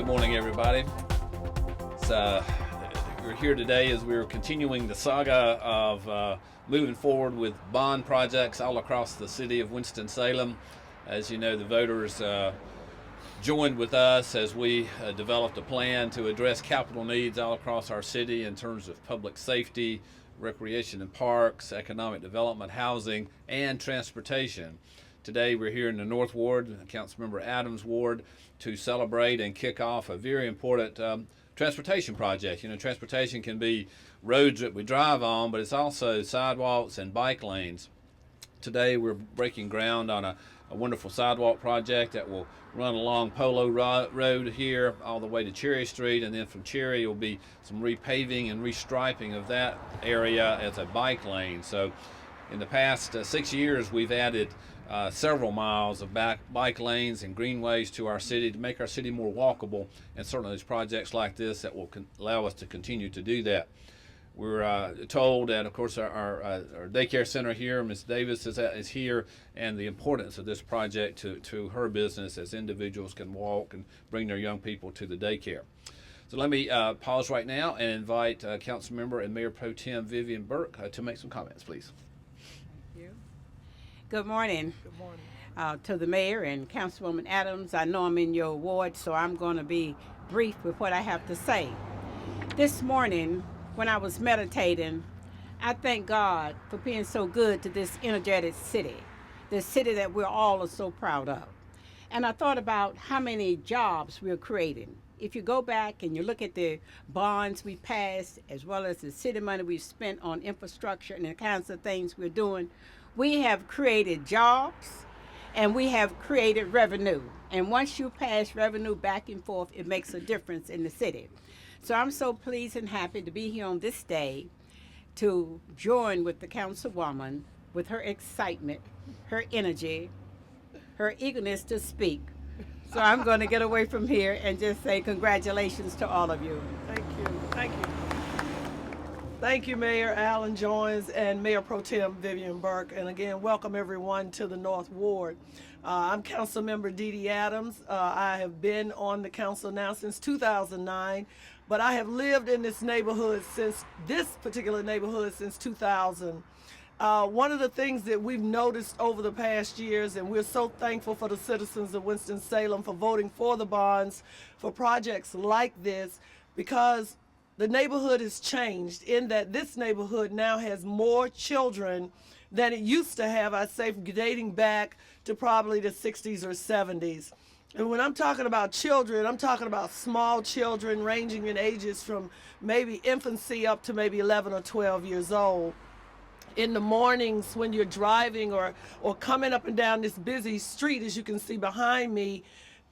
Good morning, everybody. We're here today as we're continuing the saga of moving forward with bond projects all across the city of Winston-Salem. As you know, the voters joined with us as we developed a plan to address capital needs all across our city in terms of public safety, recreation and parks, economic development, housing, and transportation. Today we're here in the North Ward, Councilmember Adams' ward, to celebrate and kick off a very important transportation project. You know, transportation can be roads that we drive on, but it's also sidewalks and bike lanes. Today we're breaking ground on a wonderful sidewalk project that will run along Polo Road here all the way to Cherry Street, and then from Cherry will be some repaving and restriping of that area as a bike lane. So in the past 6 years we've added several miles of bike lanes and greenways to our city to make our city more walkable, and certainly there's projects like this that will allow us to continue to do that. We're told that, of course, our daycare center here, Ms. Davis is here, and the importance of this project to her business as individuals can walk and bring their young people to the daycare. So let me pause right now and invite Councilmember and Mayor Pro Tem Vivian Burke to make some comments, please. Thank you. Good morning. Good morning. To the mayor and Councilwoman Adams. I know I'm in your ward, so I'm going to be brief with what I have to say. This morning, when I was meditating, I thank God for being so good to this energetic city, the city that we're all so proud of. And I thought about how many jobs we're creating. If you go back and you look at the bonds we passed, as well as the city money we've spent on infrastructure and the kinds of things we're doing, we have created jobs and we have created revenue. And once you pass revenue back and forth, it makes a difference in the city. So I'm so pleased and happy to be here on this day to join with the councilwoman with her excitement, her energy, her eagerness to speak. So I'm going to get away from here and just say congratulations to all of you. Thank you. Thank you. Thank you, Mayor Alan Jones and Mayor Pro Tem Vivian Burke. And again, welcome everyone to the North Ward. I'm Councilmember Dee Dee Adams. I have been on the council now since 2009, but I have lived in this particular neighborhood since 2000. One of the things that we've noticed over the past years, and we're so thankful for the citizens of Winston-Salem for voting for the bonds for projects like this, because the neighborhood has changed in that this neighborhood now has more children than it used to have, I'd say, dating back to probably the 60s or 70s. And when I'm talking about children, I'm talking about small children ranging in ages from maybe infancy up to maybe 11 or 12 years old. In the mornings when you're driving or coming up and down this busy street, as you can see behind me,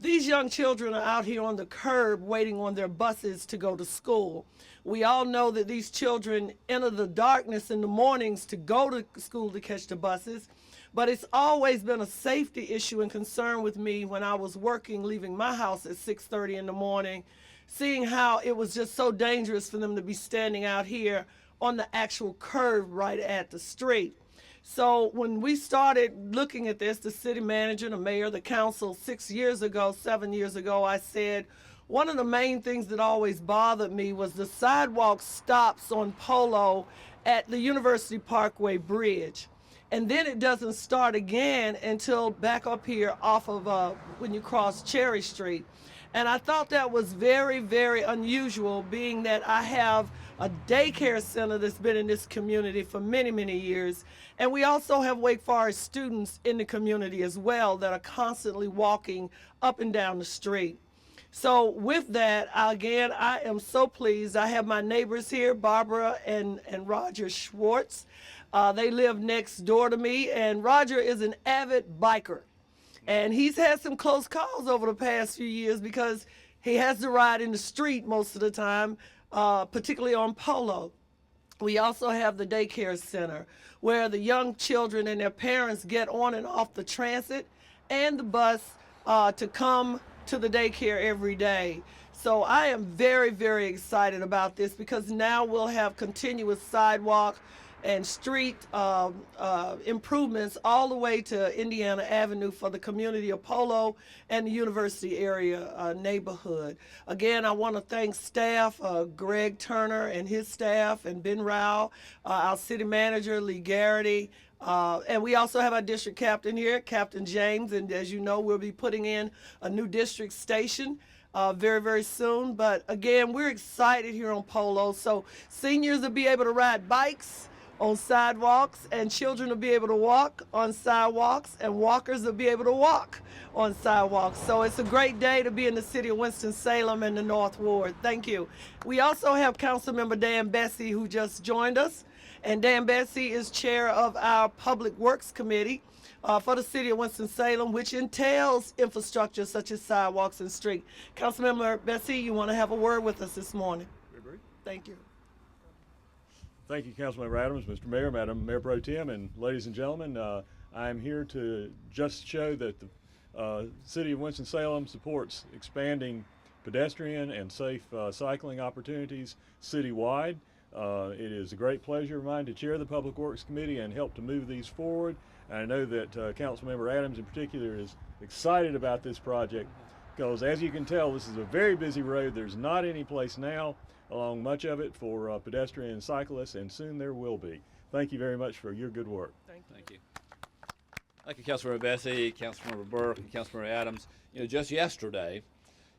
these young children are out here on the curb waiting on their buses to go to school. We all know that these children enter the darkness in the mornings to go to school to catch the buses, but it's always been a safety issue and concern with me when I was working, leaving my house at 6:30 in the morning, seeing how it was just so dangerous for them to be standing out here on the actual curb right at the street. So when we started looking at this, the city manager, the mayor, the council, 7 years ago, I said, one of the main things that always bothered me was the sidewalk stops on Polo at the University Parkway Bridge. And then it doesn't start again until back up here off of when you cross Cherry Street. And I thought that was very, very unusual, being that I have a daycare center that's been in this community for many, many years. And we also have Wake Forest students in the community as well that are constantly walking up and down the street. So with that, again, I am so pleased. I have my neighbors here, Barbara and Roger Schwartz. They live next door to me, and Roger is an avid biker. And he's had some close calls over the past few years because he has to ride in the street most of the time, particularly on Polo. We also have the daycare center where the young children and their parents get on and off the transit and the bus to come to the daycare every day. So I am very, very excited about this because now we'll have continuous sidewalk and street improvements all the way to Indiana Avenue for the community of Polo and the university area neighborhood. Again, I want to thank staff, Greg Turner and his staff, and Ben Rao, our city manager, Lee Garrity, and we also have our district captain here, Captain James, and as you know, we'll be putting in a new district station very, very soon. But again, we're excited here on Polo. So seniors will be able to ride bikes on sidewalks, and children will be able to walk on sidewalks, and walkers will be able to walk on sidewalks. So it's a great day to be in the city of Winston-Salem and the North Ward. Thank you. We also have Councilmember Dan Bessie, who just joined us. And Dan Bessie is chair of our Public Works Committee for the city of Winston-Salem, which entails infrastructure such as sidewalks and street. Councilmember Bessie, you want to have a word with us this morning? Thank you. Thank you, Councilmember Adams, Mr. Mayor, Madam Mayor Pro Tem, and ladies and gentlemen. I'm here to just show that the city of Winston-Salem supports expanding pedestrian and safe cycling opportunities citywide. It is a great pleasure of mine to chair the Public Works Committee and help to move these forward. And I know that Councilmember Adams in particular is excited about this project because, as you can tell, this is a very busy road. There's not any place now along much of it for pedestrian and cyclists, and soon there will be. Thank you very much for your good work. Thank you. Thank you, Councilmember Bessie, Councilmember Burke, and Councilmember Adams. You know, just yesterday,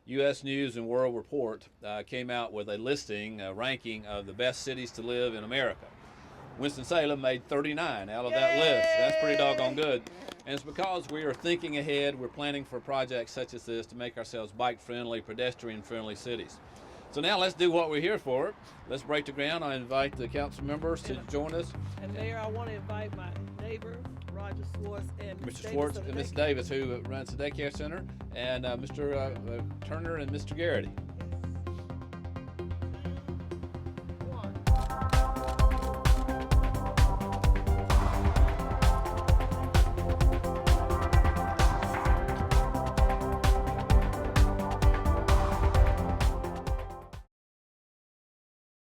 U.S. News and World Report came out with a listing, a ranking of the best cities to live in America. Winston-Salem made 39 out of that list. That's pretty doggone good. And it's because we are thinking ahead. We're planning for projects such as this to make ourselves bike-friendly, pedestrian-friendly cities. So now let's do what we're here for. Let's break the ground. I invite the council members to join us. And Mayor, I want to invite my neighbor, Roger Swartz, and Mr. Schwartz and Ms. Davis, who runs the daycare center, and Mr. Turner and Mr. Garrity.